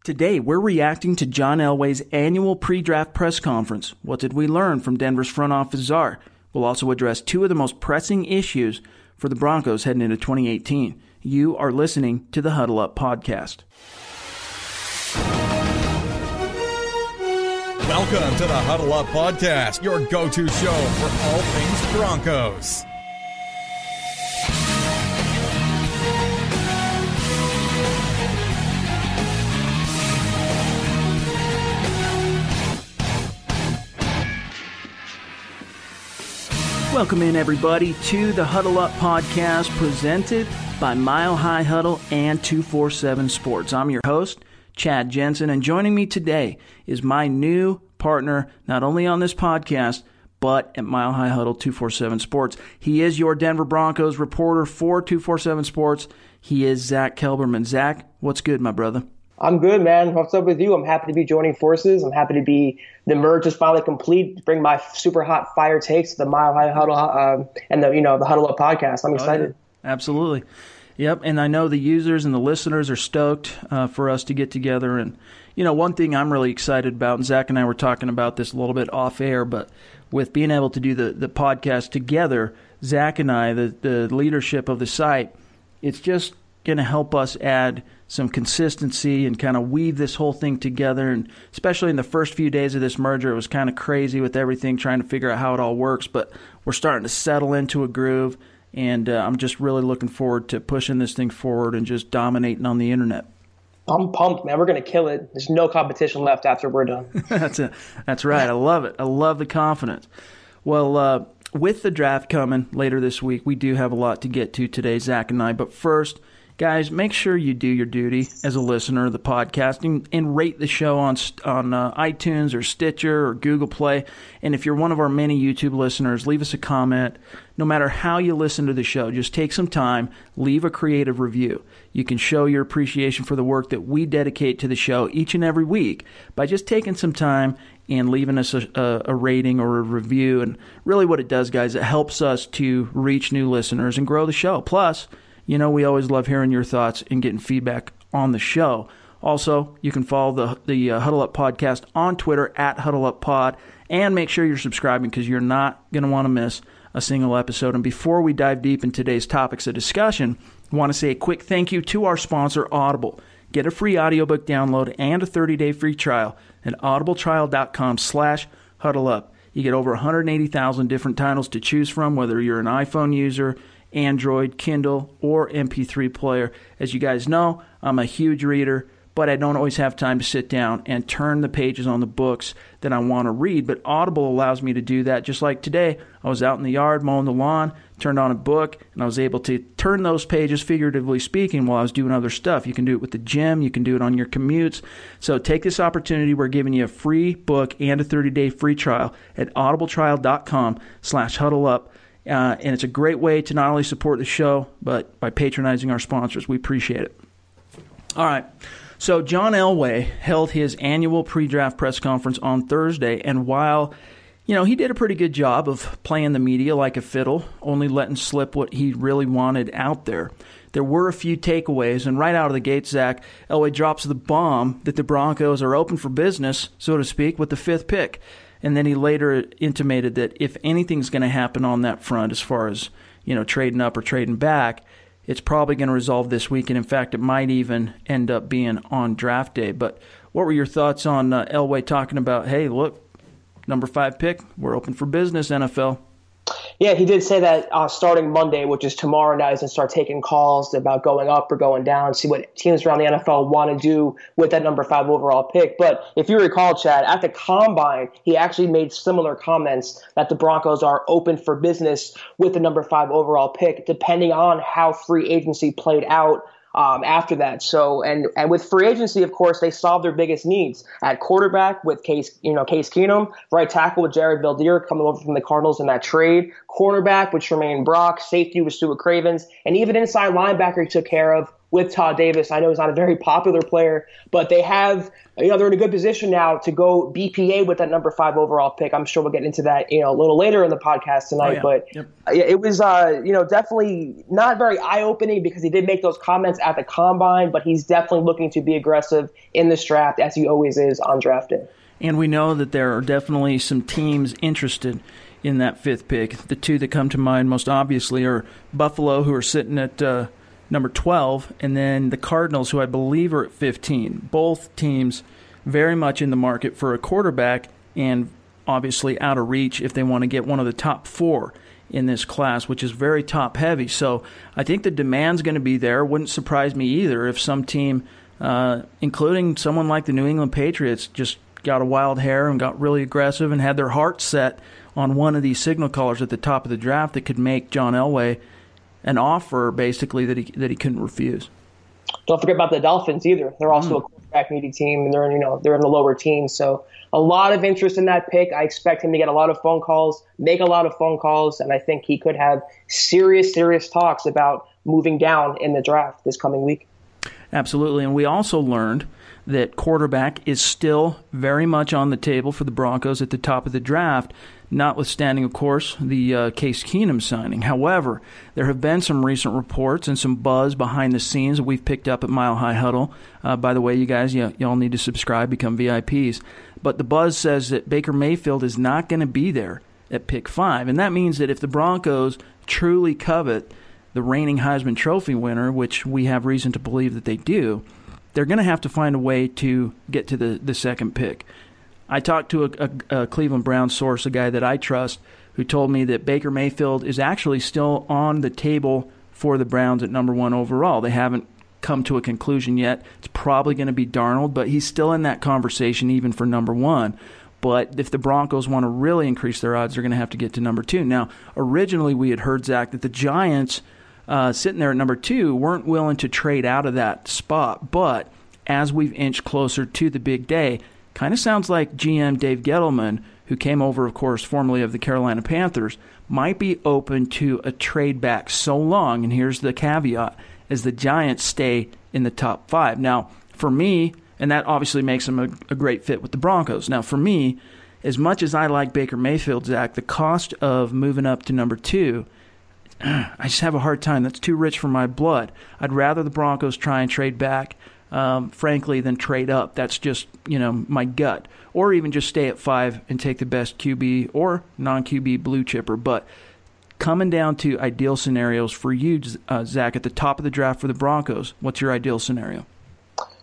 Today, we're reacting to John Elway's annual pre-draft press conference. What did we learn from Denver's front office czar? We'll also address two of the most pressing issues for the Broncos heading into 2018. You are listening to the Huddle Up Podcast. Welcome to the Huddle Up Podcast, your go-to show for all things Broncos. Welcome in, everybody, to the Huddle Up Podcast presented by Mile High Huddle and 247 Sports. I'm your host, Chad Jensen, and joining me today is my new partner, not only on this podcast, but at Mile High Huddle 247 Sports. He is your Denver Broncos reporter for 247 Sports. He is Zack Kelberman. Zack, what's good, my brother? I'm good, man. What's up with you? I'm happy to be joining forces. I'm happy to be the merge is finally complete. Bring my super hot fire takes to the Mile High Huddle and the Huddle Up Podcast. I'm excited. Yeah. Absolutely. Yep, and I know the users and the listeners are stoked for us to get together. And, you know, one thing I'm really excited about, and Zack and I were talking about this a little bit off air, but with being able to do the podcast together, Zack and I, the leadership of the site, it's just going to help us add some consistency and kind of weave this whole thing together. And especially in the first few days of this merger, it was kind of crazy with everything, trying to figure out how it all works. But we're starting to settle into a groove. And I'm just really looking forward to pushing this thing forward and just dominating on the internet. I'm pumped, man. We're going to kill it. There's no competition left after we're done. That's right. I love it. I love the confidence. Well, with the draft coming later this week, we do have a lot to get to today, Zack and I. But first, guys, make sure you do your duty as a listener of the podcast and rate the show on iTunes or Stitcher or Google Play. And if you're one of our many YouTube listeners, leave us a comment. No matter how you listen to the show, just take some time, leave a creative review. You can show your appreciation for the work that we dedicate to the show each and every week by just taking some time and leaving us a rating or a review. And really what it does, guys, it helps us to reach new listeners and grow the show. Plus, you know, we always love hearing your thoughts and getting feedback on the show. Also, you can follow the Huddle Up Podcast on Twitter at Huddle Up Pod, and make sure you're subscribing because you're not going to want to miss a single episode. And before we dive deep in today's topics of discussion, I want to say a quick thank you to our sponsor, Audible. Get a free audiobook download and a 30-day free trial at audibletrial.com/huddleup. You get over 180,000 different titles to choose from, whether you're an iPhone user, Android, Kindle, or MP3 player. As you guys know, I'm a huge reader, but I don't always have time to sit down and turn the pages on the books that I want to read. But Audible allows me to do that. Just like today, I was out in the yard mowing the lawn, turned on a book, and I was able to turn those pages, figuratively speaking, while I was doing other stuff. You can do it with the gym. You can do it on your commutes. So take this opportunity. We're giving you a free book and a 30-day free trial at audibletrial.com/huddleup. And it's a great way to not only support the show, but by patronizing our sponsors. We appreciate it. All right. So John Elway held his annual pre-draft press conference on Thursday, and while, you know, he did a pretty good job of playing the media like a fiddle, only letting slip what he really wanted out there, there were a few takeaways, and right out of the gate, Zack, Elway drops the bomb that the Broncos are open for business, so to speak, with the 5th pick. And then he later intimated that if anything's going to happen on that front as far as, you know, trading up or trading back, it's probably going to resolve this week. And in fact, it might even end up being on draft day. But what were your thoughts on Elway talking about, hey, look, number 5 pick, we're open for business, NFL? Yeah, he did say that starting Monday, which is tomorrow night, he's going to start taking calls about going up or going down, see what teams around the NFL want to do with that number 5 overall pick. But if you recall, Chad, at the Combine, he actually made similar comments that the Broncos are open for business with the number 5 overall pick, depending on how free agency played out after that. So, and with free agency, of course, they solved their biggest needs at quarterback with Case Keenum, right tackle with Jared Veldheer coming over from the Cardinals in that trade, cornerback with Tremaine Brock, safety with Stuart Cravens, and even inside linebacker he took care of with Todd Davis. I know he's not a very popular player, but they have, they're in a good position now to go BPA with that number 5 overall pick. I'm sure we'll get into that, a little later in the podcast tonight. But it was, definitely not very eye-opening because he did make those comments at the combine, but he's definitely looking to be aggressive in this draft, as he always is on draft day. And we know that there are definitely some teams interested in that 5th pick. The two that come to mind most obviously are Buffalo, who are sitting at number 12, and then the Cardinals, who I believe are at 15. Both teams very much in the market for a quarterback and obviously out of reach if they want to get one of the top 4 in this class, which is very top-heavy. So I think the demand's going to be there. Wouldn't surprise me either if some team, including someone like the New England Patriots, just got a wild hair and got really aggressive and had their heart set on one of these signal callers at the top of the draft that could make John Elway an offer basically that he couldn't refuse. Don't forget about the Dolphins either. They're also a quarterback needy team, and they're in the lower teens. So a lot of interest in that pick. I expect him to get a lot of phone calls, make a lot of phone calls, and I think he could have serious talks about moving down in the draft this coming week. Absolutely, and we also learned that quarterback is still very much on the table for the Broncos at the top of the draft, notwithstanding, of course, the Case Keenum signing. However, there have been some recent reports and some buzz behind the scenes that we've picked up at Mile High Huddle. By the way, you guys, y'all need to subscribe, become VIPs. But the buzz says that Baker Mayfield is not going to be there at pick 5, and that means that if the Broncos truly covet the reigning Heisman Trophy winner, which we have reason to believe that they do, they're going to have to find a way to get to the 2nd pick. I talked to a Cleveland Browns source, a guy that I trust, who told me that Baker Mayfield is actually still on the table for the Browns at number 1 overall. They haven't come to a conclusion yet. It's probably going to be Darnold, but he's still in that conversation even for number 1. But if the Broncos want to really increase their odds, they're going to have to get to number 2. Now, originally we had heard, Zach, that the Giants sitting there at number 2 weren't willing to trade out of that spot. But as we've inched closer to the big day, kind of sounds like GM Dave Gettleman, who came over, of course, formerly of the Carolina Panthers, might be open to a trade back so long, and here's the caveat, as the Giants stay in the top 5. Now, for me, and that obviously makes him a great fit with the Broncos. Now, for me, as much as I like Baker Mayfield, Zach, the cost of moving up to number 2, I just have a hard time. That's too rich for my blood. I'd rather the Broncos try and trade back, frankly, than trade up. That's just, my gut. Or even just stay at 5 and take the best QB or non-QB blue chipper. But coming down to ideal scenarios for you, Zach, at the top of the draft for the Broncos, what's your ideal scenario?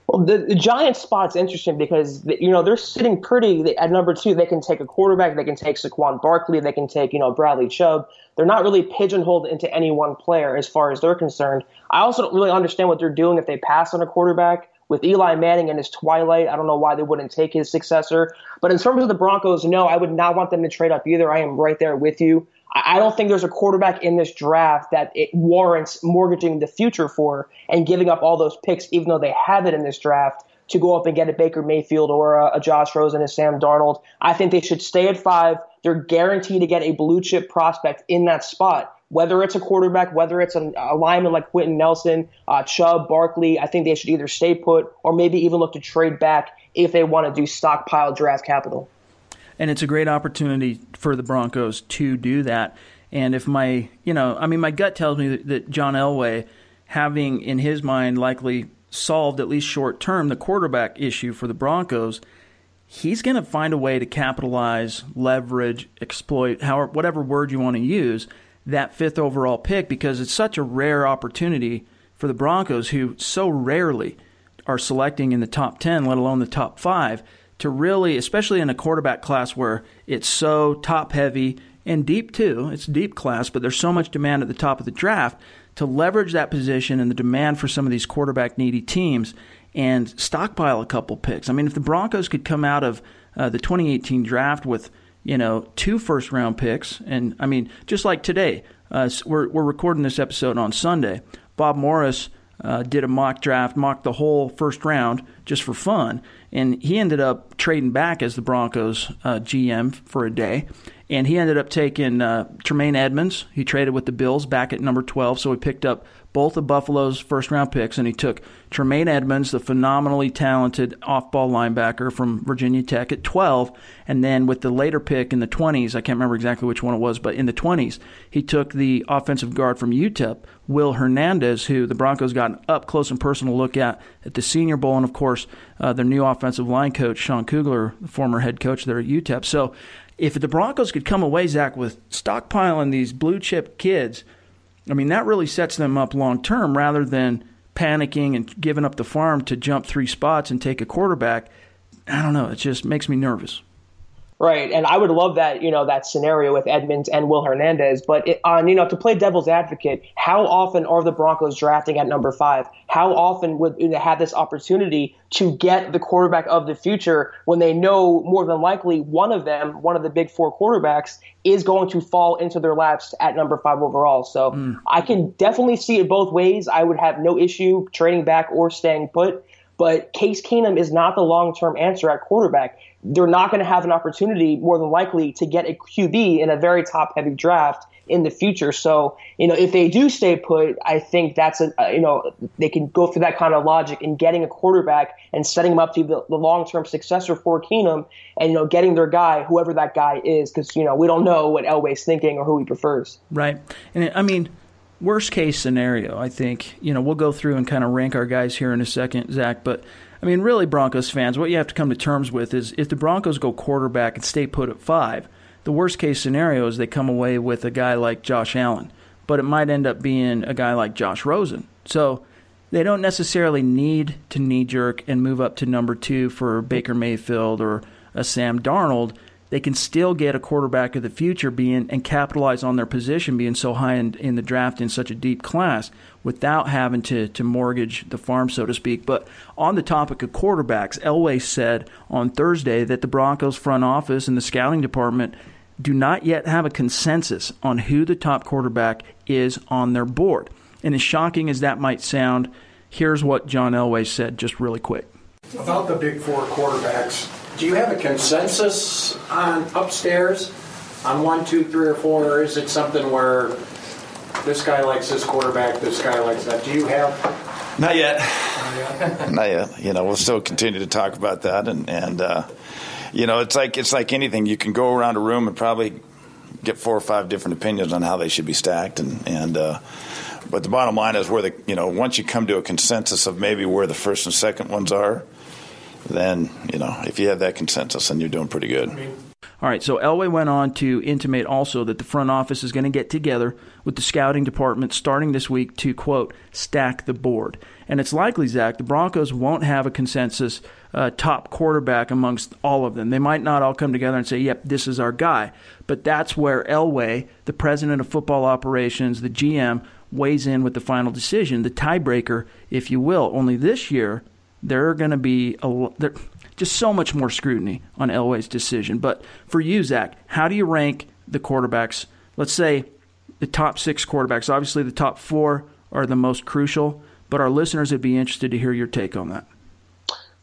Well, the Giants spot's interesting because, they're sitting pretty at number 2. They can take a quarterback. They can take Saquon Barkley. They can take, Bradley Chubb. They're not really pigeonholed into any one player as far as they're concerned. I also don't really understand what they're doing if they pass on a quarterback. With Eli Manning in his twilight, I don't know why they wouldn't take his successor. But in terms of the Broncos, no, I would not want them to trade up either. I am right there with you. I don't think there's a quarterback in this draft that it warrants mortgaging the future for and giving up all those picks, even though they have it in this draft, to go up and get a Baker Mayfield or a Josh Rosen, a Sam Darnold. I think they should stay at 5. They're guaranteed to get a blue chip prospect in that spot. Whether it's a quarterback, whether it's a lineman like Quentin Nelson, Chubb, Barkley, I think they should either stay put or maybe even look to trade back if they want to do stockpile draft capital. And it's a great opportunity for the Broncos to do that. And if my gut tells me that John Elway, having in his mind likely solved at least short term the quarterback issue for the Broncos, he's going to find a way to capitalize, leverage, exploit, whatever word you want to use, that 5th overall pick, because it's such a rare opportunity for the Broncos, who so rarely are selecting in the top 10, let alone the top 5, to really, especially in a quarterback class where it's so top-heavy and deep too. It's a deep class, but there's so much demand at the top of the draft to leverage that position and the demand for some of these quarterback-needy teams and stockpile a couple picks. I mean, if the Broncos could come out of the 2018 draft with 2 first-round picks, and I mean, just like today, we're recording this episode on Sunday. Bob Morris did a mocked the whole first round just for fun, and he ended up trading back as the Broncos GM for a day, and he ended up taking Tremaine Edmonds. He traded with the Bills back at number 12, so he picked up both of Buffalo's first-round picks, and he took Tremaine Edmonds, the phenomenally talented off-ball linebacker from Virginia Tech, at 12, and then with the later pick in the 20s, I can't remember exactly which one it was, but in the 20s, he took the offensive guard from UTEP, Will Hernandez, who the Broncos got an up-close and personal look at the Senior Bowl, and of course, their new offensive line coach, Sean Kugler, the former head coach there at UTEP. So if the Broncos could come away, Zach, with stockpiling these blue-chip kids, I mean, that really sets them up long-term rather than panicking and giving up the farm to jump 3 spots and take a quarterback. I don't know. It just makes me nervous. Right, and I would love that, that scenario with Edmonds and Will Hernandez. But to play devil's advocate, how often are the Broncos drafting at number 5? How often would they have this opportunity to get the quarterback of the future when they know more than likely one of the big 4 quarterbacks, is going to fall into their laps at number 5 overall? So I can definitely see it both ways. I would have no issue trading back or staying put. But Case Keenum is not the long-term answer at quarterback. They're not going to have an opportunity, more than likely, to get a QB in a very top-heavy draft in the future. So, if they do stay put, I think that's they can go through that kind of logic in getting a quarterback and setting him up to be the long-term successor for Keenum, and getting their guy, whoever that guy is, because we don't know what Elway's thinking or who he prefers. Right, and I mean, worst case scenario, I think, we'll go through and kind of rank our guys here in a second, Zach, but I mean, really, Broncos fans, what you have to come to terms with is if the Broncos go quarterback and stay put at 5, the worst case scenario is they come away with a guy like Josh Allen, but it might end up being a guy like Josh Rosen. So they don't necessarily need to knee-jerk and move up to number 2 for Baker Mayfield or a Sam Darnold. They can still get a quarterback of the future and capitalize on their position being so high in the draft in such a deep class without having to mortgage the farm, so to speak. But on the topic of quarterbacks, Elway said on Thursday that the Broncos front office and the scouting department do not yet have a consensus on who the top quarterback is on their board. And as shocking as that might sound, here's what John Elway said just really quick. About the big 4 quarterbacks, do you have a consensus on upstairs on 1, 2, 3, or 4, or is it something where this guy likes this quarterback, this guy likes that? Do you have? Not yet. Not yet. We'll still continue to talk about that, and it's like anything. You can go around a room and probably get 4 or 5 different opinions on how they should be stacked, but the bottom line is where once you come to a consensus of maybe where the first and second ones are, then, if you have that consensus, then you're doing pretty good. All right, so Elway went on to intimate also that the front office is going to get together with the scouting department starting this week to, quote, stack the board. And it's likely, Zach, the Broncos won't have a consensus top quarterback amongst all of them. They might not all come together and say, yep, this is our guy. But that's where Elway, the president of football operations, the GM, weighs in with the final decision, the tiebreaker, if you will. Only this year, there are going to be just so much more scrutiny on Elway's decision. But for you, Zach, how do you rank the quarterbacks? Let's say the top 6 quarterbacks. Obviously, the top 4 are the most crucial, but our listeners would be interested to hear your take on that.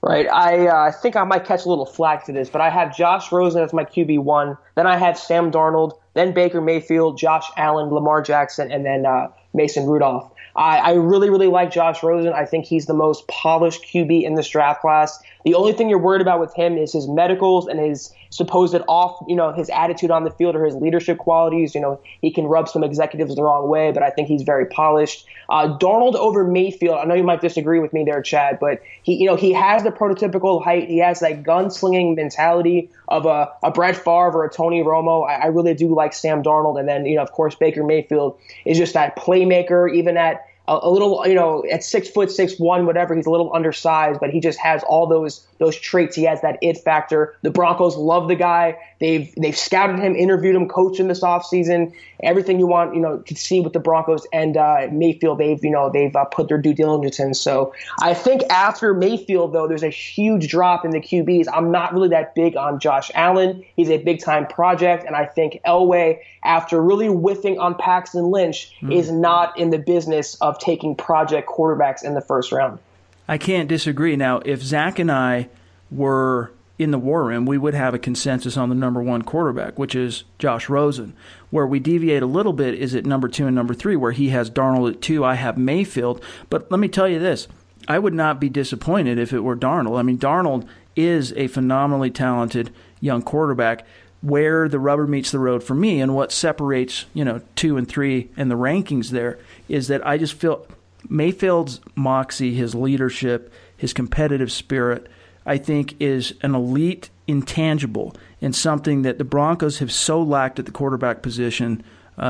Right. I think I might catch a little flack for this, but I have Josh Rosen as my QB1. Then I have Sam Darnold, then Baker Mayfield, Josh Allen, Lamar Jackson, and then Mason Rudolph. I really, really like Josh Rosen. I think he's the most polished QB in this draft class. The only thing you're worried about with him is his medicals and his supposed his attitude on the field or his leadership qualities. He can rub some executives the wrong way, but I think he's very polished. Darnold over Mayfield. I know you might disagree with me there, Chad, but he has the prototypical height. He has that gunslinging mentality of a Brett Favre or a Tony Romo. I really do like Sam Darnold. And then, of course, Baker Mayfield is just that playmaker, even at a little, at 6 foot, 6'1", whatever. He's a little undersized, but he just has all those traits. He has that it factor. The Broncos love the guy. They've scouted him, interviewed him, coached him this offseason. Everything you want, to see with the Broncos and Mayfield, they've put their due diligence in. So I think after Mayfield, though, there's a huge drop in the QBs. I'm not really that big on Josh Allen. He's a big time project, and I think Elway, after really whiffing on Paxton Lynch, is not in the business of taking project quarterbacks in the first round. I can't disagree. Now, if Zach and I were in the war room, we would have a consensus on the number one quarterback, which is Josh Rosen. Where we deviate a little bit is at number 2 and number 3, where he has Darnold at 2, I have Mayfield. But let me tell you this, I would not be disappointed if it were Darnold. I mean, Darnold is a phenomenally talented young quarterback. Where the rubber meets the road for me and what separates, 2 and 3 and the rankings there is that I just feel Mayfield's moxie, his leadership, his competitive spirit, I think is an elite intangible and something that the Broncos have so lacked at the quarterback position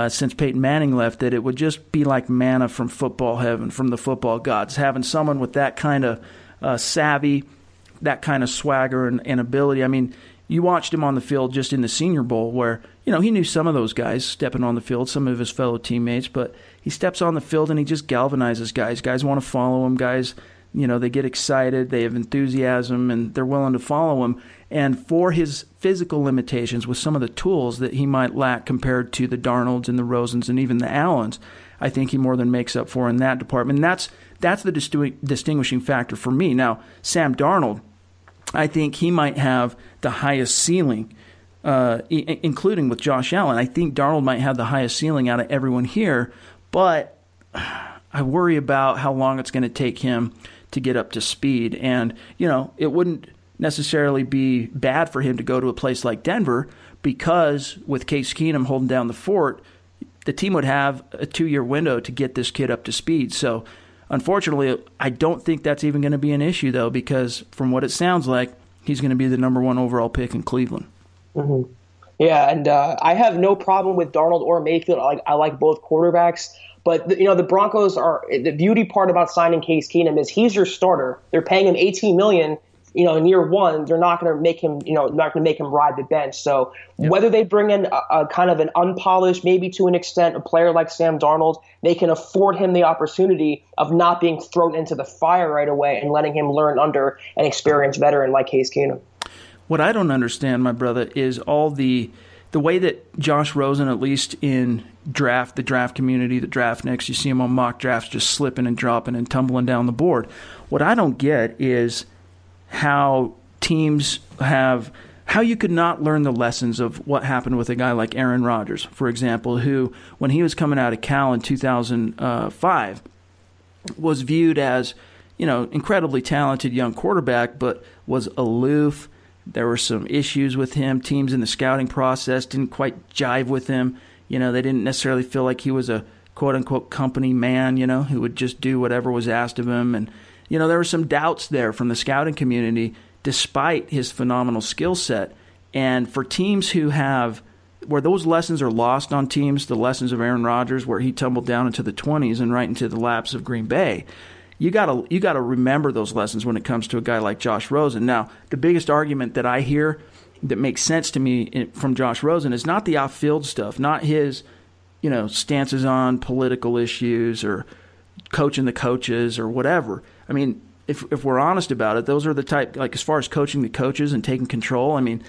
since Peyton Manning left that it would just be like manna from football heaven, from the football gods, having someone with that kind of savvy, that kind of swagger and ability. I mean, you watched him on the field just in the Senior Bowl where, he knew some of those guys stepping on the field, some of his fellow teammates, but he steps on the field and he just galvanizes guys. Guys want to follow him. Guys, they get excited, they have enthusiasm, and they're willing to follow him. And for his physical limitations with some of the tools that he might lack compared to the Darnolds and the Rosens and even the Allens, I think he more than makes up for in that department. And that's the distinguishing factor for me. Now, Sam Darnold, I think he might have the highest ceiling, including with Josh Allen. I think Darnold might have the highest ceiling out of everyone here, but I worry about how long it's going to take him to get up to speed. And, it wouldn't necessarily be bad for him to go to a place like Denver because with Case Keenum holding down the fort, the team would have a 2-year window to get this kid up to speed. So, unfortunately, I don't think that's even going to be an issue, though, because from what it sounds like, he's going to be the number 1 overall pick in Cleveland. Mm-hmm. Yeah, and I have no problem with Darnold or Mayfield. I like both quarterbacks. But, the Broncos the beauty part about signing Case Keenum is he's your starter. They're paying him $18 million. In year one, they're not going to make him, not going to make him ride the bench. So whether they bring in a kind of an unpolished, maybe to an extent, a player like Sam Darnold, they can afford him the opportunity of not being thrown into the fire right away and letting him learn under an experienced veteran like Case Keenum. What I don't understand, my brother, is all the way that Josh Rosen, at least in the draft community, the draftniks, you see him on mock drafts just slipping and dropping and tumbling down the board. What I don't get is how you could not learn the lessons of what happened with a guy like Aaron Rodgers, for example, who, when he was coming out of Cal in 2005, was viewed as, incredibly talented young quarterback, but was aloof. There were some issues with him. Teams in the scouting process didn't quite jive with him. They didn't necessarily feel like he was a quote-unquote company man, who would just do whatever was asked of him. And there were some doubts there from the scouting community despite his phenomenal skill set. And for teams where those lessons are lost on teams, the lessons of Aaron Rodgers where he tumbled down into the 20s and right into the laps of Green Bay, you gotta remember those lessons when it comes to a guy like Josh Rosen. Now, the biggest argument that I hear that makes sense to me from Josh Rosen is not the off-field stuff, not his stances on political issues or coaching the coaches or whatever. I mean, if we're honest about it, those are the type, like as far as coaching the coaches and taking control, I mean,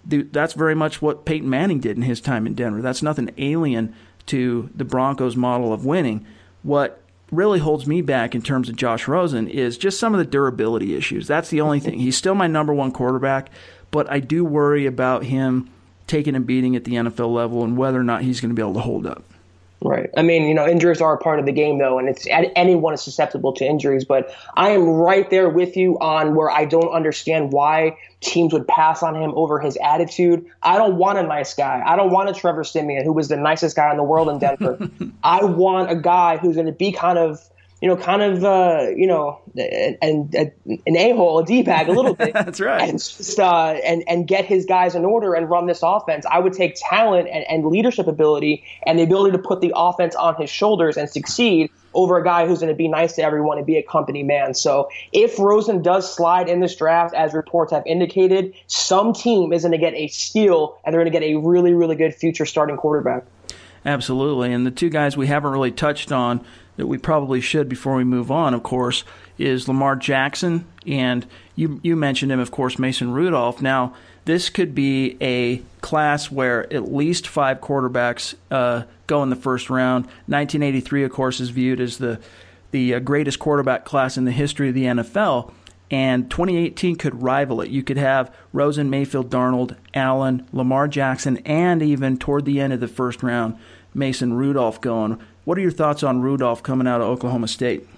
that's very much what Peyton Manning did in his time in Denver. That's nothing alien to the Broncos' model of winning. What really holds me back in terms of Josh Rosen is just some of the durability issues. That's the only thing. He's still my number 1 quarterback, but I do worry about him taking a beating at the NFL level and whether or not he's going to be able to hold up. Right. I mean, injuries are a part of the game, though, and anyone is susceptible to injuries. But I am right there with you on where I don't understand why teams would pass on him over his attitude. I don't want a nice guy. I don't want a Trevor Siemian, who was the nicest guy in the world in Denver. I want a guy who's going to be kind of an a-hole, a D-bag a little bit. That's right. And just and get his guys in order and run this offense. I would take talent and leadership ability and the ability to put the offense on his shoulders and succeed over a guy who's going to be nice to everyone and be a company man. So if Rosen does slide in this draft, as reports have indicated, some team is going to get a steal and they're going to get a really, really good future starting quarterback. Absolutely. And the two guys we haven't really touched on that we probably should before we move on, of course, is Lamar Jackson, and you mentioned him, of course, Mason Rudolph. Now, this could be a class where at least 5 quarterbacks go in the first round. 1983, of course, is viewed as the greatest quarterback class in the history of the NFL. And 2018 could rival it. You could have Rosen, Mayfield, Darnold, Allen, Lamar Jackson, and even toward the end of the first round, Mason Rudolph going. What are your thoughts on Rudolph coming out of Oklahoma State?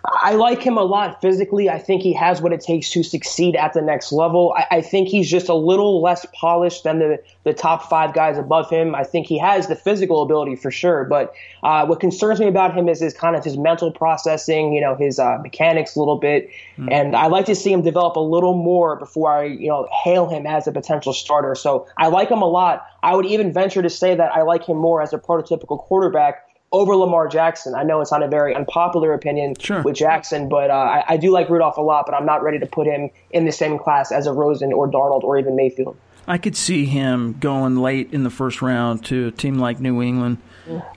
I like him a lot physically. I think he has what it takes to succeed at the next level. I think he's just a little less polished than the top 5 guys above him. I think he has the physical ability for sure. But what concerns me about him is his mental processing, his mechanics a little bit. And I like to see him develop a little more before I, hail him as a potential starter. So I like him a lot. I would even venture to say that I like him more as a prototypical quarterback over Lamar Jackson. I know it's not a very unpopular opinion with Jackson, but I do like Rudolph a lot, but I'm not ready to put him in the same class as a Rosen or Darnold or even Mayfield. I could see him going late in the first round to a team like New England,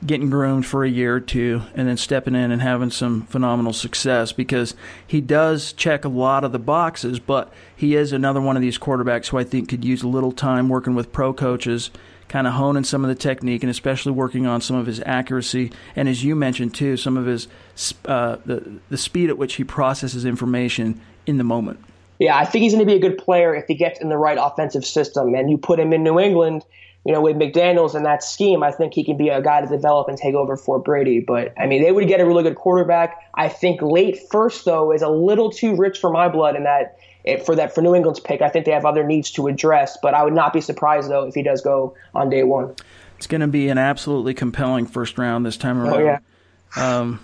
getting groomed for a year or two, and then stepping in and having some phenomenal success, because he does check a lot of the boxes, but he is another one of these quarterbacks who I think could use a little time working with pro coaches, kind of honing some of the technique, and especially working on some of his accuracy, and as you mentioned too, some of his the speed at which he processes information in the moment. Yeah, I think he's going to be a good player if he gets in the right offensive system, and you put him in New England, with McDaniels and that scheme. I think he can be a guy to develop and take over for Brady. But I mean, they would get a really good quarterback. I think late first though is a little too rich for my blood in that. For New England's pick, I think they have other needs to address, but I would not be surprised, though, if he does go on day one. It's going to be an absolutely compelling first round this time around. Oh, yeah.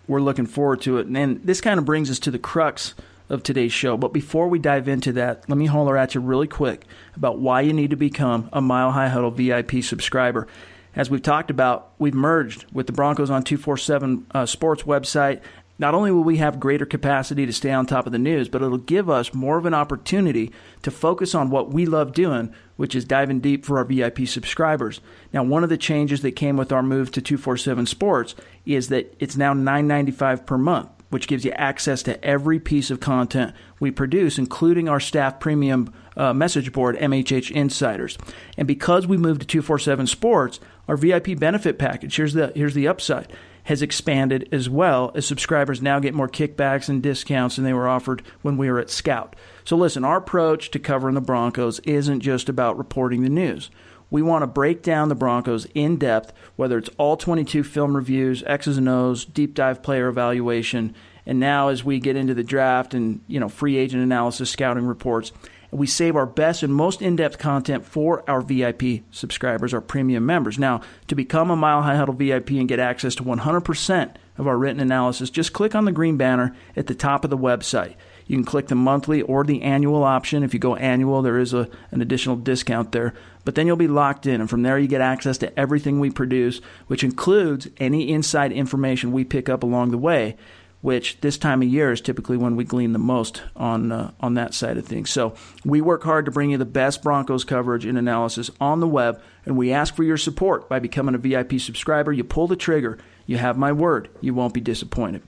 We're looking forward to it. And this kind of brings us to the crux of today's show. But before we dive into that, let me holler at you really quick about why you need to become a Mile High Huddle VIP subscriber. As we've talked about, we've merged with the Broncos on 247 Sports website. Not only will we have greater capacity to stay on top of the news, but it'll give us more of an opportunity to focus on what we love doing, which is diving deep for our VIP subscribers. Now, one of the changes that came with our move to 247 Sports is that it's now $9.95 per month, which gives you access to every piece of content we produce, including our staff premium message board, MHH Insiders. And because we moved to 247 Sports, our VIP benefit package, here's the upside, has expanded as well, as subscribers now get more kickbacks and discounts than they were offered when we were at Scout. So listen, our approach to covering the Broncos isn't just about reporting the news. We want to break down the Broncos in depth, whether it's all 22 film reviews, X's and O's, deep dive player evaluation, and now as we get into the draft and free agent analysis, scouting reports, we save our best and most in-depth content for our VIP subscribers, our premium members. Now, to become a Mile High Huddle VIP and get access to 100% of our written analysis, just click on the green banner at the top of the website. You can click the monthly or the annual option. If you go annual, there is an additional discount there. But then you'll be locked in, and from there you get access to everything we produce, which includes any inside information we pick up along the way, which this time of year is typically when we glean the most on that side of things. So we work hard to bring you the best Broncos coverage and analysis on the web, and we ask for your support by becoming a VIP subscriber. You pull the trigger. You have my word. You won't be disappointed.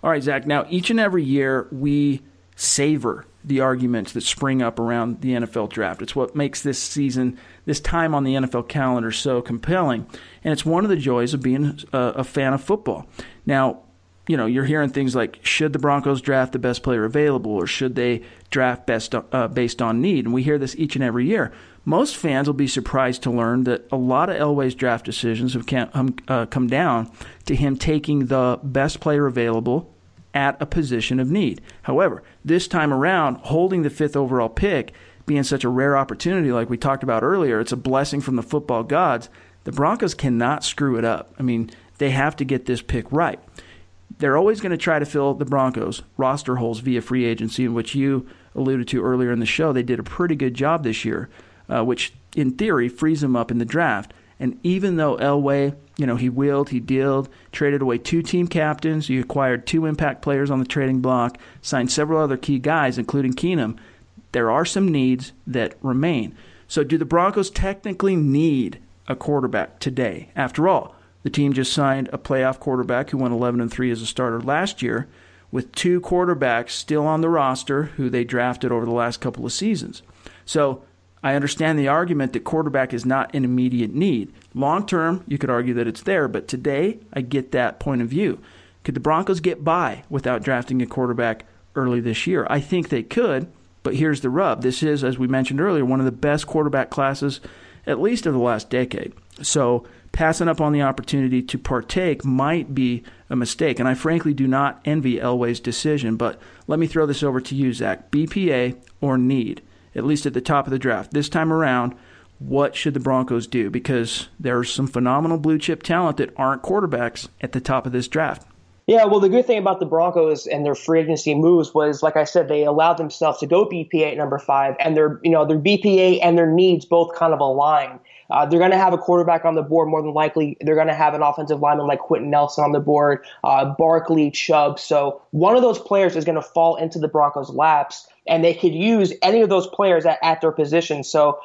All right, Zach, now each and every year we savor the arguments that spring up around the NFL draft. It's what makes this season, this time on the NFL calendar so compelling, and it's one of the joys of being a fan of football. Now, you're hearing things like, should the Broncos draft the best player available, or should they draft based on need? And we hear this each and every year. Most fans will be surprised to learn that a lot of Elway's draft decisions have come down to him taking the best player available at a position of need. However, this time around, holding the 5th overall pick, being such a rare opportunity like we talked about earlier, it's a blessing from the football gods. The Broncos cannot screw it up. I mean, they have to get this pick right. They're always going to try to fill the Broncos' roster holes via free agency, in which you alluded to earlier in the show. They did a pretty good job this year, which in theory frees them up in the draft. And even though Elway, he wheeled, he dealed, traded away 2 team captains, he acquired 2 impact players on the trading block, signed several other key guys, including Keenum, there are some needs that remain. So do the Broncos technically need a quarterback today? After all, the team just signed a playoff quarterback who went 11-3 as a starter last year, with 2 quarterbacks still on the roster who they drafted over the last couple of seasons. So I understand the argument that quarterback is not an immediate need. Long term, you could argue that it's there, but today I get that point of view. Could the Broncos get by without drafting a quarterback early this year. I think they could, but here's the rub. This is, as we mentioned earlier, one of the best quarterback classes, at least of the last decade. So passing up on the opportunity to partake might be a mistake. And I frankly do not envy Elway's decision. But let me throw this over to you, Zach. BPA or need, at least at the top of the draft. This time around, what should the Broncos do? Because there's some phenomenal blue chip talent that aren't quarterbacks at the top of this draft. Yeah, well, the good thing about the Broncos and their free agency moves was, like I said, they allowed themselves to go BPA at number 5, and their BPA and their needs both kind of align. They're going to have a quarterback on the board more than likely. They're going to have an offensive lineman like Quentin Nelson on the board, Barkley, Chubb. So one of those players is going to fall into the Broncos' laps, and they could use any of those players at their position. So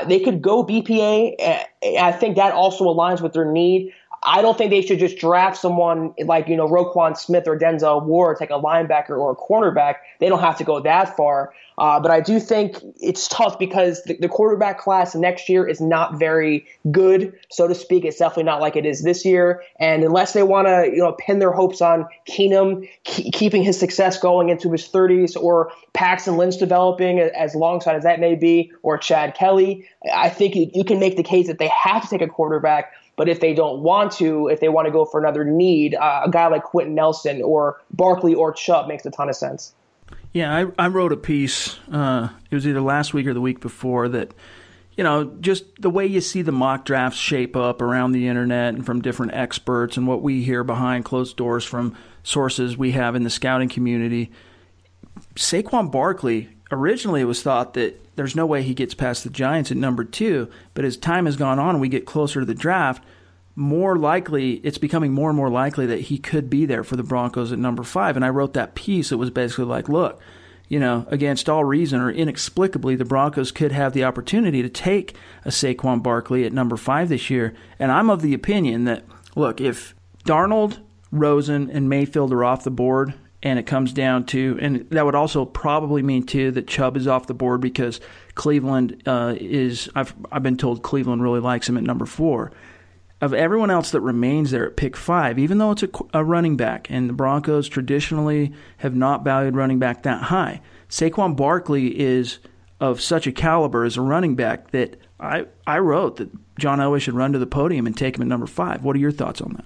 they could go BPA. I think that also aligns with their need. I don't think they should just draft someone like, Roquan Smith or Denzel Ward, take a linebacker or a cornerback. They don't have to go that far. But I do think it's tough because the quarterback class next year is not very good, so to speak. It's definitely not like it is this year. And unless they want to, pin their hopes on Keenum keeping his success going into his 30s, or Paxton Lynch developing as alongside as that may be, or Chad Kelly, I think you can make the case that they have to take a quarterback. But if they don't want to, if they want to go for another need, a guy like Quentin Nelson or Barkley or Chubb makes a ton of sense. Yeah, I wrote a piece, it was either last week or the week before, that, just the way you see the mock drafts shape up around the internet and from different experts and what we hear behind closed doors from sources we have in the scouting community, Saquon Barkley, originally it was thought that there's no way he gets past the Giants at number 2, but as time has gone on and we get closer to the draft, it's becoming more and more likely that he could be there for the Broncos at number 5. And I wrote that piece. It was basically like, look, against all reason or inexplicably, the Broncos could have the opportunity to take a Saquon Barkley at number 5 this year. And I'm of the opinion that, look, if Darnold, Rosen, and Mayfield are off the board, and it comes down to, and that would also probably mean too that Chubb is off the board because Cleveland I've been told Cleveland really likes him at number 4. Of everyone else that remains there at pick 5, even though it's a running back, and the Broncos traditionally have not valued running back that high, Saquon Barkley is of such a caliber as a running back that I wrote that John Elway should run to the podium and take him at number 5. What are your thoughts on that?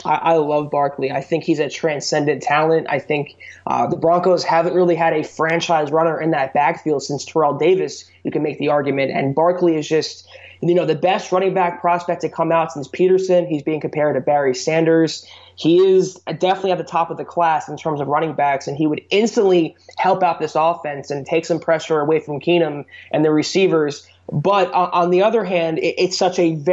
I love Barkley. I think he's a transcendent talent. I think the Broncos haven't really had a franchise runner in that backfield since Terrell Davis, you can make the argument. And Barkley is just, the best running back prospect to come out since Peterson. He's being compared to Barry Sanders. He is definitely at the top of the class in terms of running backs, and he would instantly help out this offense and take some pressure away from Keenum and the receivers. But on the other hand, it's such an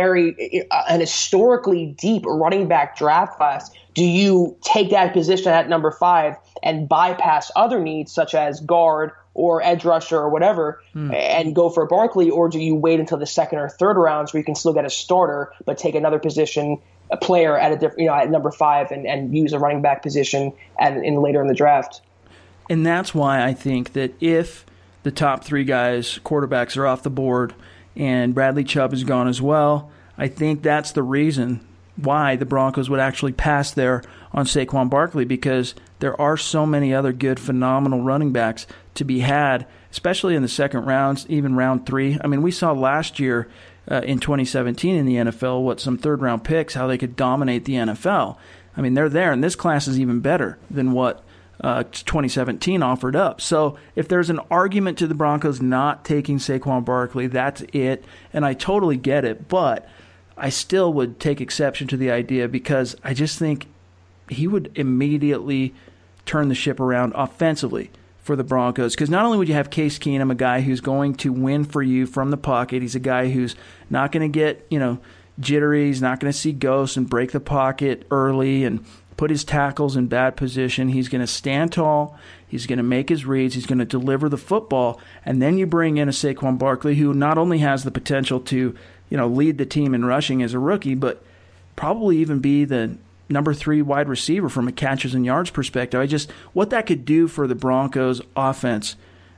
historically deep running back draft class. Do you take that position at number 5 and bypass other needs such as guard or edge rusher or whatever and go for Barkley, or do you wait until the second or third rounds where you can still get a starter but take another position, a player at a different, at number 5 and use a running back position later in the draft? And that's why I think that if the top 3 guys, quarterbacks, are off the board, and Bradley Chubb is gone as well, I think that's the reason why the Broncos would actually pass there on Saquon Barkley, because there are so many other good, phenomenal running backs to be had, especially in the second rounds, even round 3. I mean, we saw last year in 2017 in the NFL, some third-round picks, how they could dominate the NFL. I mean, they're there, and this class is even better than what 2017 offered up. So if there's an argument to the Broncos not taking Saquon Barkley, that's it, and I totally get it, but I still would take exception to the idea because I just think he would immediately turn the ship around offensively for the Broncos, because not only would you have Case Keenum, a guy who's going to win for you from the pocket, he's a guy who's not going to get, jittery, he's not going to see ghosts and break the pocket early and put his tackles in bad position. He's going to stand tall. He's going to make his reads. He's going to deliver the football. And then you bring in a Saquon Barkley who not only has the potential to, lead the team in rushing as a rookie, but probably even be the number 3 wide receiver from a catches and yards perspective. What that could do for the Broncos offense,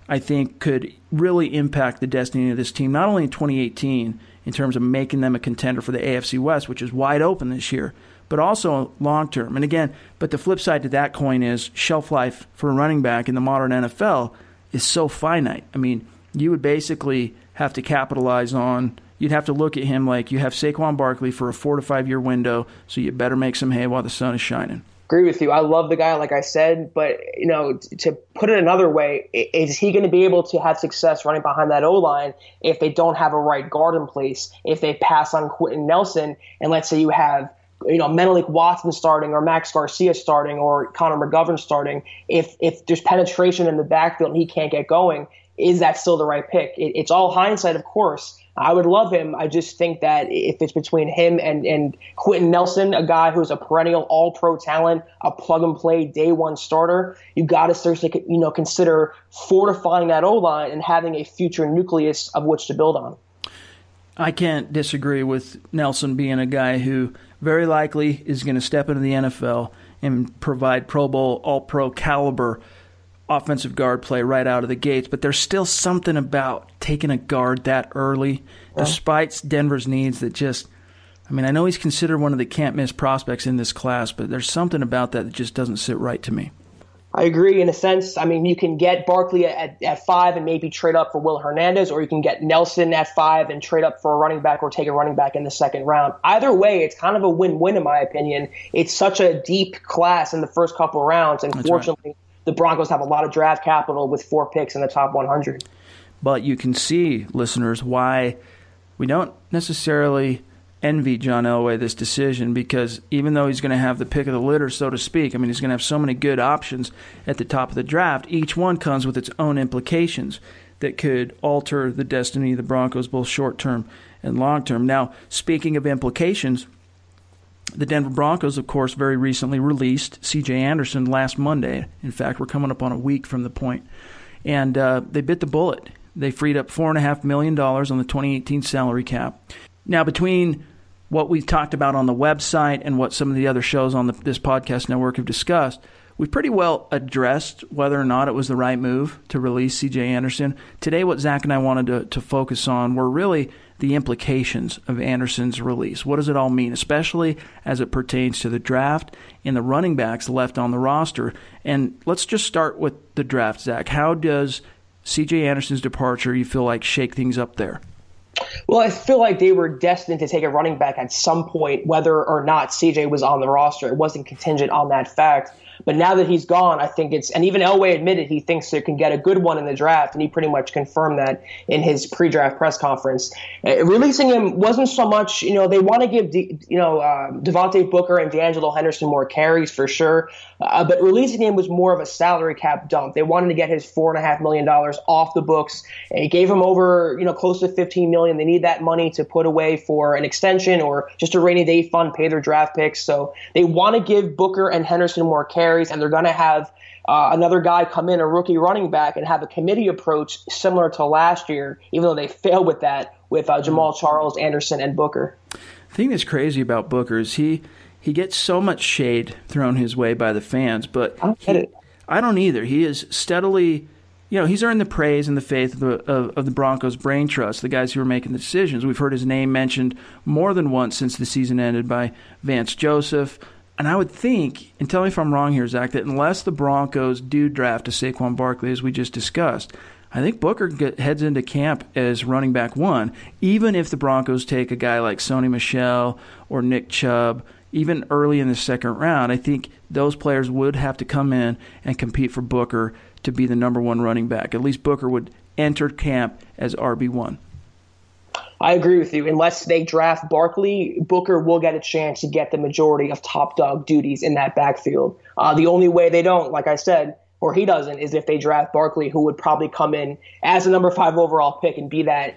I think, could really impact the destiny of this team, not only in 2018 in terms of making them a contender for the AFC West, which is wide open this year, but also long-term. And again, but the flip side to that coin is shelf life for a running back in the modern NFL is so finite. I mean, you would basically have to capitalize on, you'd have to look at him like you have Saquon Barkley for a 4 to 5 year window, so you better make some hay while the sun is shining. Agree with you. I love the guy, like I said, but to put it another way, is he going to be able to have success running behind that O-line if they don't have a right guard in place? If they pass on Quentin Nelson, and let's say you have Menelik Watson starting, or Max Garcia starting, or Connor McGovern starting, if there's penetration in the backfield and he can't get going, is that still the right pick? It's all hindsight, of course. I would love him. I just think that if it's between him and Quentin Nelson, a guy who's a perennial all-pro talent, a plug-and-play day-one starter, you got to seriously consider fortifying that O-line and having a future nucleus of which to build on. I can't disagree with Nelson being a guy who very likely is going to step into the NFL and provide Pro Bowl, All-Pro caliber offensive guard play right out of the gates, but there's still something about taking a guard that early, despite Denver's needs that just, I mean, I know he's considered one of the can't-miss prospects in this class, but there's something about that just doesn't sit right to me. I agree in a sense. I mean, you can get Barkley at 5 and maybe trade up for Will Hernandez, or you can get Nelson at 5 and trade up for a running back or take a running back in the second round. Either way, it's kind of a win-win in my opinion. It's such a deep class in the first couple of rounds, and fortunately, the Broncos have a lot of draft capital with 4 picks in the top 100. But you can see, listeners, why we don't necessarily envy John Elway this decision, because even though he's going to have the pick of the litter, so to speak, I mean, he's going to have so many good options at the top of the draft, each one comes with its own implications that could alter the destiny of the Broncos, both short-term and long-term. Now, speaking of implications, the Denver Broncos, of course, very recently released C.J. Anderson last Monday. In fact, we're coming up on a week from the point. And they bit the bullet. They freed up $4.5 million on the 2018 salary cap. Now, between what we've talked about on the website and what some of the other shows on this podcast network have discussed, we've pretty well addressed whether or not it was the right move to release C.J. Anderson. Today, what Zach and I wanted to focus on were really the implications of Anderson's release. What does it all mean, especially as it pertains to the draft and the running backs left on the roster? And let's just start with the draft, Zach. How does C.J. Anderson's departure, you feel like, shake things up there? Well, I feel like they were destined to take a running back at some point, whether or not CJ was on the roster. It wasn't contingent on that fact. But now that he's gone, I think and even Elway admitted he thinks they can get a good one in the draft, and he pretty much confirmed that in his pre-draft press conference. Releasing him wasn't so much, they want to give, Devontae Booker and D'Angelo Henderson more carries for sure, but releasing him was more of a salary cap dump. They wanted to get his $4.5 million off the books. It gave him over, close to $15 million. They need that money to put away for an extension or just a rainy day fund, pay their draft picks. So they want to give Booker and Henderson more carries. And they're going to have another guy come in, a rookie running back, and have a committee approach similar to last year, even though they failed with that, with Jamal Charles, Anderson, and Booker. The thing that's crazy about Booker is he gets so much shade thrown his way by the fans, but I don't get it. I don't either. He is steadily, he's earned the praise and the faith of the Broncos' brain trust, the guys who are making the decisions. We've heard his name mentioned more than once since the season ended by Vance Joseph. And I would think, and tell me if I'm wrong here, Zach, that unless the Broncos do draft a Saquon Barkley, as we just discussed, I think Booker heads into camp as running back 1, even if the Broncos take a guy like Sony Michel or Nick Chubb, even early in the second round. I think those players would have to come in and compete for Booker to be the number 1 running back. At least Booker would enter camp as RB1. I agree with you. Unless they draft Barkley, Booker will get a chance to get the majority of top dog duties in that backfield. The only way they don't, like I said, or he doesn't, is if they draft Barkley, who would probably come in as a number 5 overall pick and be that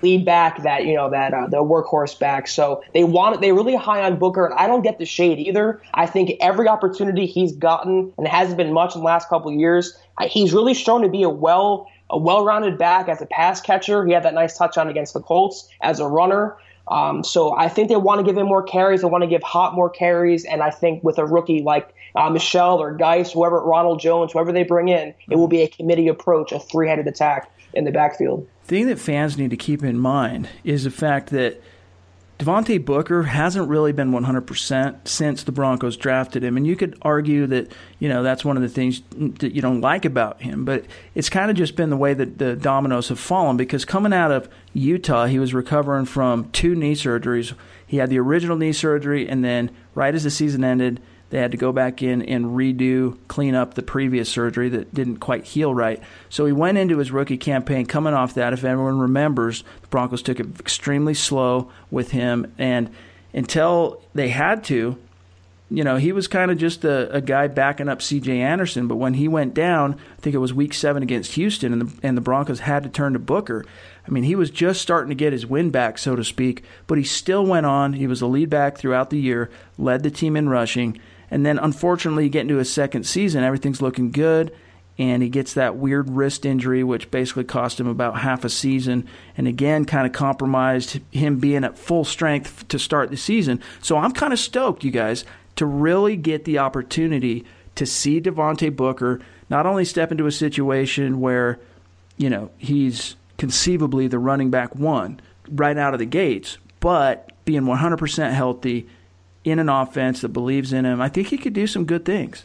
lead back, the workhorse back. So they're really high on Booker, and I don't get the shade either. I think every opportunity he's gotten, and it hasn't been much in the last couple of years, he's really shown to be a well-rounded back as a pass catcher. He had that nice touchdown against the Colts as a runner. So I think they want to give him more carries. They want to give Hop more carries. And I think with a rookie like Michelle or Geis, Ronald Jones, whoever they bring in, it will be a committee approach, a 3-headed attack in the backfield. The thing that fans need to keep in mind is the fact that Devontae Booker hasn't really been 100% since the Broncos drafted him, and you could argue that, that's one of the things that you don't like about him, but it's kind of just been the way that the dominoes have fallen, because coming out of Utah, he was recovering from 2 knee surgeries. He had the original knee surgery, and then right as the season ended, they had to go back in and clean up the previous surgery that didn't quite heal right. So he went into his rookie campaign coming off that. If everyone remembers, the Broncos took it extremely slow with him. And until they had to, he was kind of just a guy backing up C.J. Anderson. But when he went down, I think it was week 7 against Houston, and the Broncos had to turn to Booker. I mean, he was just starting to get his win back, so to speak, but he still went on. He was a lead back throughout the year, led the team in rushing. And then, unfortunately, you get into his second season, everything's looking good, and he gets that weird wrist injury, which basically cost him about half a season, and again kind of compromised him being at full strength to start the season. So I'm kind of stoked, you guys, to really get the opportunity to see Devontae Booker not only step into a situation where, he's conceivably the running back 1 right out of the gates, but being 100% healthy, in an offense that believes in him. I think he could do some good things.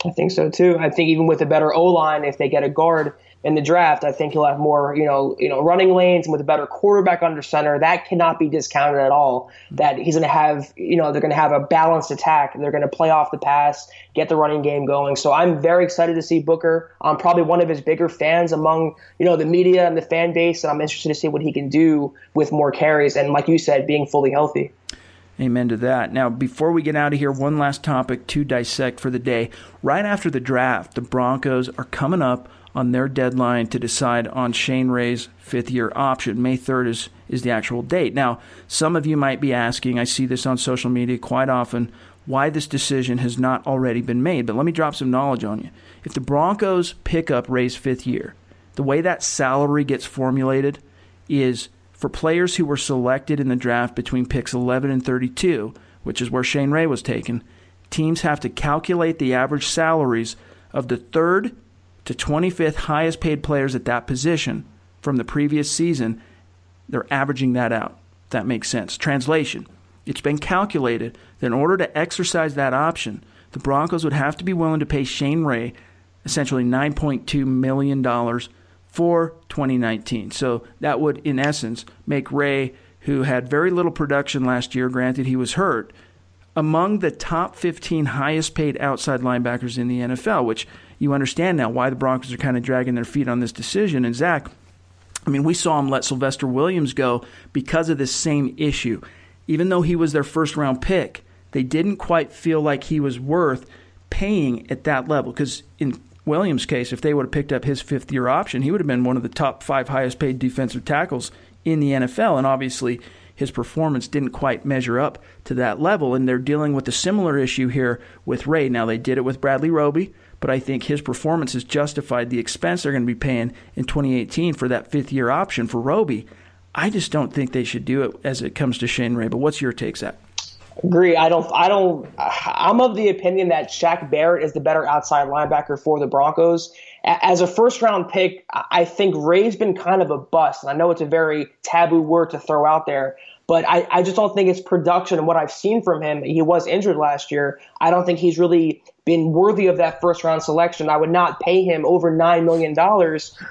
I think so too. I think even with a better O-line, if they get a guard in the draft, I think he'll have more, running lanes, and with a better quarterback under center, that cannot be discounted at all. That he's going to have, they're going to have a balanced attack. They're going to play off the pass, get the running game going. So I'm very excited to see Booker. I'm probably one of his bigger fans among, the media and the fan base, and I'm interested to see what he can do with more carries and, like you said, being fully healthy. Amen to that. Now, before we get out of here, one last topic to dissect for the day. Right after the draft, the Broncos are coming up on their deadline to decide on Shane Ray's 5th-year option. May 3rd is the actual date. Now, some of you might be asking, I see this on social media quite often, why this decision has not already been made. But let me drop some knowledge on you. If the Broncos pick up Ray's 5th year, the way that salary gets formulated is for players who were selected in the draft between picks 11 and 32, which is where Shane Ray was taken, teams have to calculate the average salaries of the 3rd to 25th highest paid players at that position from the previous season. They're averaging that out. If that makes sense. Translation, it's been calculated that in order to exercise that option, the Broncos would have to be willing to pay Shane Ray essentially $9.2 million for 2019. So that would, in essence, make Ray, who had very little production last year, granted he was hurt, among the top 15 highest paid outside linebackers in the NFL, which you understand now why the Broncos are kind of dragging their feet on this decision. And Zach, I mean, we saw him let Sylvester Williams go because of this same issue. Even though he was their first-round pick, they didn't quite feel like he was worth paying at that level, because in Williams' case, if they would have picked up his 5th-year option, he would have been one of the top 5 highest-paid defensive tackles in the NFL, and obviously his performance didn't quite measure up to that level, and they're dealing with a similar issue here with Ray. Now, they did it with Bradley Roby, but I think his performance has justified the expense they're going to be paying in 2018 for that 5th-year option for Roby. I just don't think they should do it as it comes to Shane Ray, but what's your take, Zach? Agree. I'm of the opinion that Shaq Barrett is the better outside linebacker for the Broncos. As a first-round pick, I think Ray's been kind of a bust. And I know it's a very taboo word to throw out there, but I just don't think it's production and what I've seen from him. He was injured last year. I don't think he's really been worthy of that first-round selection. I would not pay him over $9 million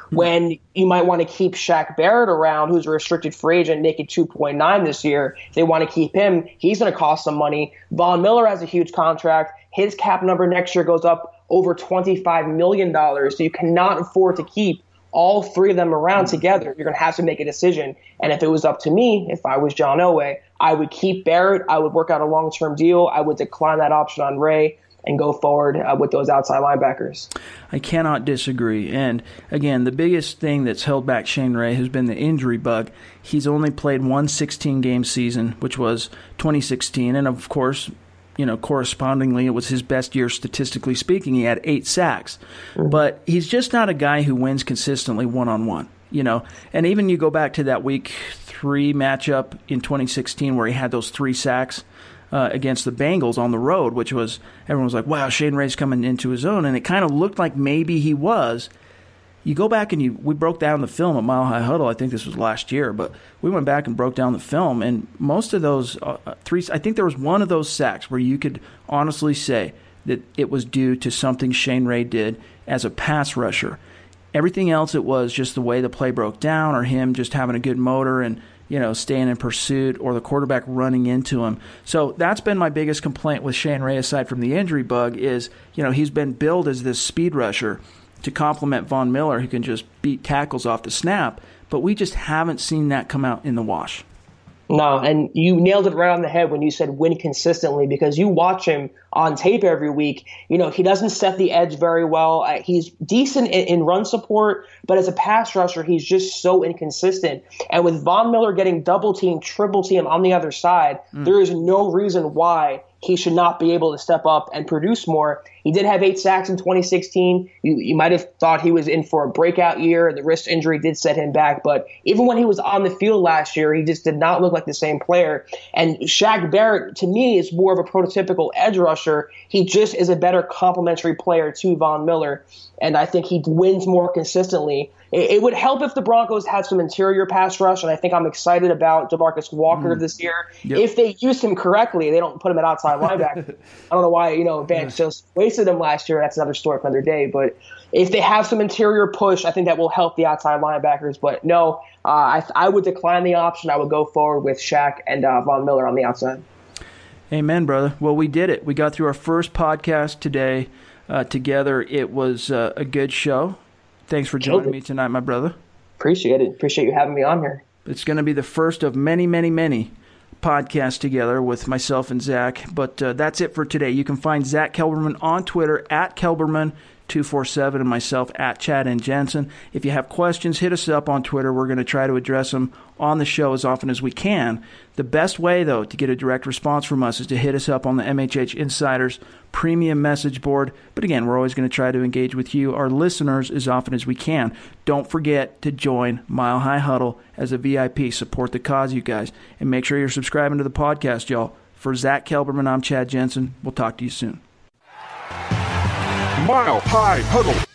when you might want to keep Shaq Barrett around, who's a restricted free agent, making $2.9 this year. If they want to keep him, he's going to cost some money. Von Miller has a huge contract. His cap number next year goes up over $25 million. So you cannot afford to keep all 3 of them around together. You're going to have to make a decision. And if it was up to me, if I was John Elway, I would keep Barrett. I would work out a long-term deal. I would decline that option on Ray and go forward with those outside linebackers. I cannot disagree. And again, the biggest thing that's held back Shane Ray has been the injury bug. He's only played one 16-game season, which was 2016. And of course, correspondingly, it was his best year statistically speaking. He had 8 sacks. Mm-hmm. But he's just not a guy who wins consistently one-on-one. And even you go back to that week 3 matchup in 2016 where he had those 3 sacks against the Bengals on the road, which was, everyone was like, wow, Shane Ray's coming into his own. And it kind of looked like maybe he was. you go back and we broke down the film at Mile High Huddle. I think this was last year, but we went back and broke down the film, and most of those three, I think there was one of those sacks where you could honestly say that it was due to something Shane Ray did as a pass rusher. Everything else, it was just the way the play broke down, or him just having a good motor and staying in pursuit, or the quarterback running into him. So that's been my biggest complaint with Shane Ray, aside from the injury bug, is he's been billed as this speed rusher to complement Von Miller, who can just beat tackles off the snap, but we just haven't seen that come out in the wash. No, and you nailed it right on the head when you said win consistently, because you watch him on tape every week. He doesn't set the edge very well. He's decent in run support, but as a pass rusher, he's just so inconsistent. And with Von Miller getting double team, triple team on the other side, there is no reason why he should not be able to step up and produce more. He did have 8 sacks in 2016. You might have thought he was in for a breakout year. The wrist injury did set him back. But even when he was on the field last year, he just did not look like the same player. And Shaq Barrett, to me, is more of a prototypical edge rusher. He just is a better complementary player to Von Miller. And I think he wins more consistently. It would help if the Broncos had some interior pass rush, and I think I'm excited about DeMarcus Walker this year. Yep. If they used him correctly, they don't put him at outside linebacker. I don't know why, Vance just wasted him last year. That's another story for another day. But if they have some interior push, I think that will help the outside linebackers. But no, I would decline the option. I would go forward with Shaq and Von Miller on the outside. Amen, brother. Well, we did it. We got through our first podcast today together. It was a good show. Thanks for joining me tonight, my brother. Appreciate it. Appreciate you having me on here. It's going to be the first of many, many, many podcasts together with myself and Zach. But that's it for today. You can find Zack Kelberman on Twitter at Kelberman247 and myself at Chad and Jensen. If you have questions, hit us up on Twitter. We're going to try to address them on the show as often as we can. The best way, though, to get a direct response from us is to hit us up on the MHH Insiders premium message board. But again, we're always going to try to engage with you, our listeners, as often as we can. Don't forget to join Mile High Huddle as a VIP. Support the cause, you guys. And make sure you're subscribing to the podcast, y'all. For Zack Kelberman, I'm Chad Jensen. We'll talk to you soon. Mile High Huddle.